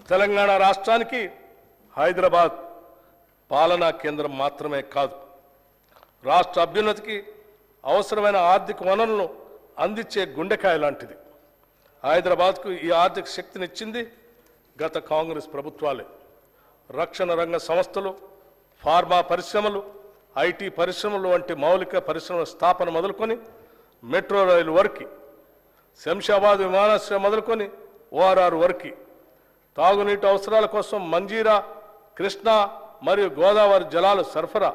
తెలంగాణ రాష్ట్రానికి హైదరాబాద్ పాలనా కేంద్రం మాత్రమే కాదు, రాష్ట్ర అభ్యున్నతికి అవసరమైన ఆర్థిక వనరులను అందించే గుండెకాయ లాంటిది. హైదరాబాద్కు ఈ ఆర్థిక శక్తినిచ్చింది గత కాంగ్రెస్ ప్రభుత్వాలే. రక్షణ రంగ సంస్థలు, ఫార్మా పరిశ్రమలు, ఐటీ పరిశ్రమలు వంటి మౌలిక పరిశ్రమల స్థాపన మొదలుకొని మెట్రో రైలు వరకు, శంషాబాద్ విమానాశ్రయం మొదలుకొని ఓఆర్ఆర్ వరకు, తాగునీటి అవసరాల కోసం మంజీరా, కృష్ణా మరియు గోదావరి జలాల సరఫరా,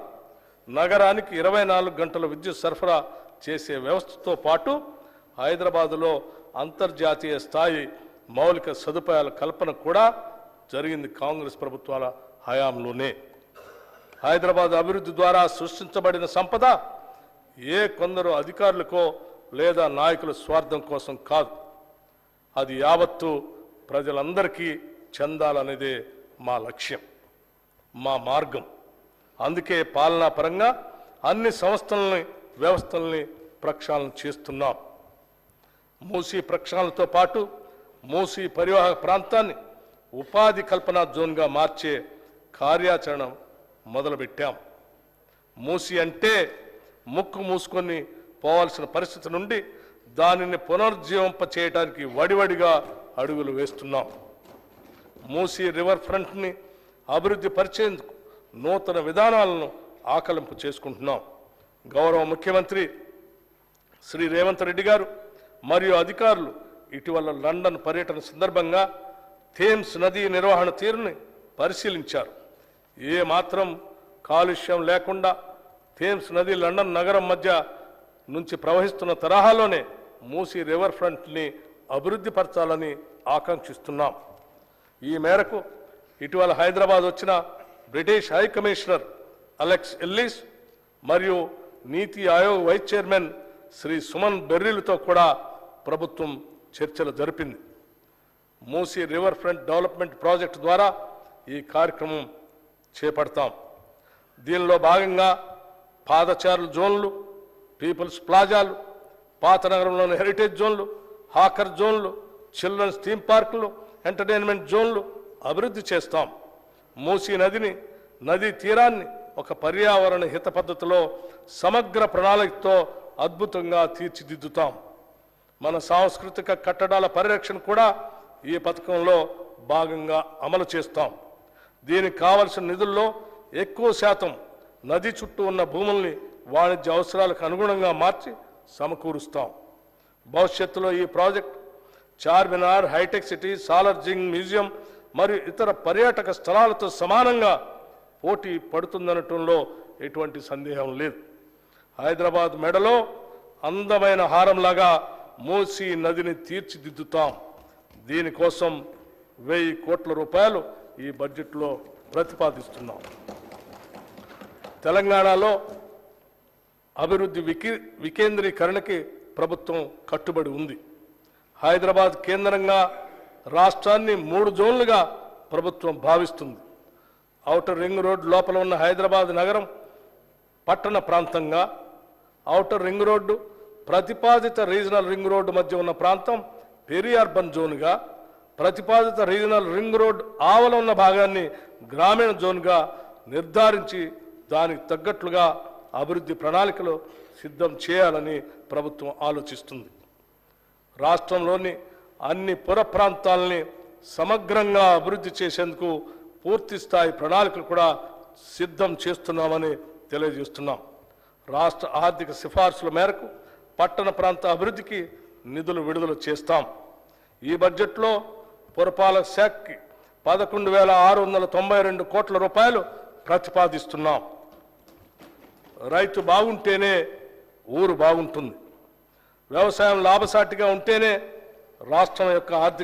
నగరానికి 24 గంటల విద్యుత్ సరఫరా చేసే వ్యవస్థతో పాటు హైదరాబాదులో అంతర్జాతీయ స్థాయి మౌలిక సదుపాయాల కల్పన కూడా జరిగింది కాంగ్రెస్ ప్రభుత్వాల హయాంలోనే. హైదరాబాద్ అభివృద్ధి ద్వారా సృష్టించబడిన సంపద ఏ కొందరు అధికారులకో లేదా నాయకుల స్వార్థం కోసం కాదు, అది యావత్తు ప్రజలందరికీ చెందాలనేదే మా లక్ష్యం, మా మార్గం. అందుకే పాలనా పరంగా అన్ని సంస్థలని, వ్యవస్థల్ని ప్రక్షాళన చేస్తున్నాం. మూసీ ప్రక్షాళనతో పాటు మూసీ పరివాహక ప్రాంతాన్ని ఉపాధి కల్పనా జోన్గా మార్చే కార్యాచరణ మొదలుపెట్టాం. మూసీ అంటే ముక్కు మూసుకొని పోవాల్సిన పరిస్థితి నుండి దానిని పునరుజ్జీవింప చేయడానికి వడివడిగా అడుగులు వేస్తున్నాం. మూసీ రివర్ ఫ్రంట్ని అభివృద్ధి పరిచేందుకు నూతన విధానాలను ఆకలింపు చేసుకుంటున్నాం. గౌరవ ముఖ్యమంత్రి శ్రీ రేవంత్ రెడ్డి గారు మరియు అధికారులు ఇటీవల లండన్ పర్యటన సందర్భంగా థేమ్స్ నదీ నిర్వహణ తీరుని పరిశీలించారు. ఏ మాత్రం కాలుష్యం లేకుండా థేమ్స్ నది లండన్ నగరం మధ్య నుంచి ప్రవహిస్తున్న తరహాలోనే మూసీ రివర్ ఫ్రంట్ని అభివృద్ధి పరచాలని ఆకాంక్షిస్తున్నాం. ఈ మేరకు ఇటీవల హైదరాబాద్ వచ్చిన British high commissioner Alex Ellis మరియు నీతి ఆయోగ్ వైస్ చైర్మన్ శ్రీ సుమన్ బెర్రీలతో కూడా ప్రభుత్వం చర్చలు జరిపింది. Musi river front development project ద్వారా ఈ కార్యక్రమం చేపడతాం. దీనిలో భాగంగా పాదచారుల జోన్లు, పీపుల్స్ ప్లాజాలు, పాత నగరంలోని హెరిటేజ్ జోన్లు, హాకర్ జోన్లు, చిల్డ్రన్స్ థీమ్ పార్కులు, ఎంటర్టైన్మెంట్ జోన్లు అభివృద్ధి చేస్తాం. మూసీ నదీ తీరాన్ని ఒక పర్యావరణ హిత పద్ధతిలో సమగ్ర ప్రణాళికతో అద్భుతంగా తీర్చిదిద్దుతాం. మన సాంస్కృతిక కట్టడాల పరిరక్షణ కూడా ఈ పథకంలో భాగంగా అమలు చేస్తాం. దీనికి కావలసిన నిధుల్లో ఎక్కువ శాతం నది చుట్టూ ఉన్న భూముల్ని వాణిజ్య అవసరాలకు అనుగుణంగా మార్చి సమకూరుస్తాం. భవిష్యత్తులో ఈ project Charminar, hitech city, Salarjung museum మరియు ఇతర పర్యాటక స్థలాలతో సమానంగా పోటీ పడుతుందనటంలో ఎటువంటి సందేహం లేదు. హైదరాబాద్ మెడలో అందమైన హారంలాగా మూసీ నదిని తీర్చిదిద్దుతాం. దీనికోసం 1000 కోట్ల రూపాయలు ఈ బడ్జెట్లో ప్రతిపాదిస్తున్నాం. తెలంగాణలో అభివృద్ధి వికేంద్రీకరణకి ప్రభుత్వం కట్టుబడి ఉంది. హైదరాబాద్ కేంద్రంగా రాష్ట్రాన్ని 3 జోన్లుగా ప్రభుత్వం భావిస్తుంది. ఔటర్ రింగ్ రోడ్ లోపల ఉన్న హైదరాబాద్ నగరం పట్టణ ప్రాంతంగా, ఔటర్ రింగ్ రోడ్డు, ప్రతిపాదిత రీజనల్ రింగ్ రోడ్డు మధ్య ఉన్న ప్రాంతం పెరి అర్బన్ జోన్గా, ప్రతిపాదిత రీజనల్ రింగ్ రోడ్ ఆవల ఉన్న భాగాన్ని గ్రామీణ జోన్గా నిర్ధారించి దానికి తగ్గట్లుగా అభివృద్ధి ప్రణాళికలు సిద్ధం చేయాలని ప్రభుత్వం ఆలోచిస్తుంది. రాష్ట్రంలోని అన్ని పుర ప్రాంతాలని సమగ్రంగా అభివృద్ధి చేసేందుకు పూర్తి స్థాయి ప్రణాళికలు కూడా సిద్ధం చేస్తున్నామని తెలియజేస్తున్నాం. రాష్ట్ర ఆర్థిక సిఫార్సుల మేరకు పట్టణ ప్రాంత అభివృద్ధికి నిధులు విడుదల చేస్తాం. ఈ బడ్జెట్లో పురపాలక శాఖకి 11,692 కోట్ల రూపాయలు ప్రతిపాదిస్తున్నాం. రైతు బాగుంటేనే ఊరు బాగుంటుంది. వ్యవసాయం లాభసాటిగా ఉంటేనే రాష్ట్రం యొక్క ఆర్థిక